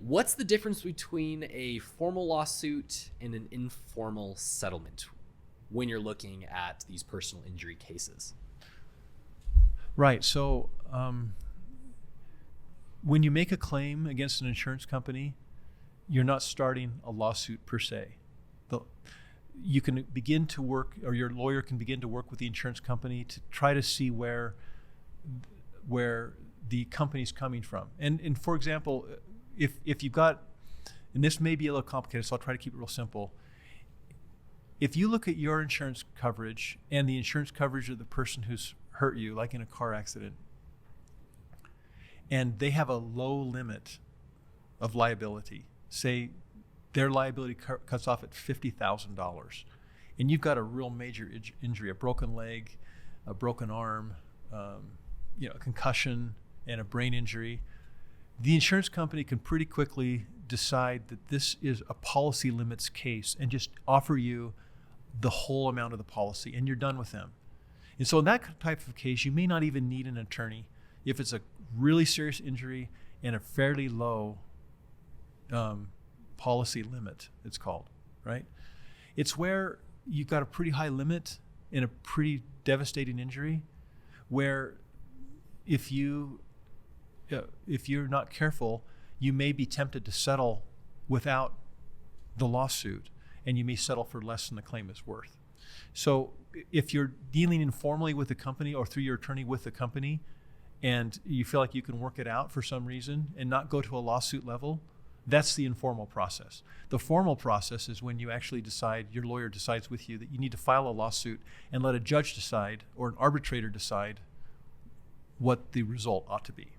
What's the difference between a formal lawsuit and an informal settlement when you're looking at these personal injury cases? Right. So when you make a claim against an insurance company, you're not starting a lawsuit per se. You can begin to work, or your lawyer can begin to work with the insurance company to try to see where the company's coming from. And for example, if you've got, and this may be a little complicated, so I'll try to keep it real simple. If you look at your insurance coverage and the insurance coverage of the person who's hurt you, like in a car accident, and they have a low limit of liability, say their liability cuts off at $50,000, and you've got a real major injury, a broken leg, a broken arm, a concussion, and a brain injury, the insurance company can pretty quickly decide that this is a policy limits case and just offer you the whole amount of the policy, and you're done with them. And so in that type of case, you may not even need an attorney if it's a really serious injury and a fairly low policy limit, it's called, right? It's where you've got a pretty high limit in a pretty devastating injury, where if you're not careful, you may be tempted to settle without the lawsuit, and you may settle for less than the claim is worth. So if you're dealing informally with the company or through your attorney with the company, and you feel like you can work it out for some reason and not go to a lawsuit level, that's the informal process. The formal process is when you actually decide, your lawyer decides with you that you need to file a lawsuit and let a judge decide or an arbitrator decide what the result ought to be.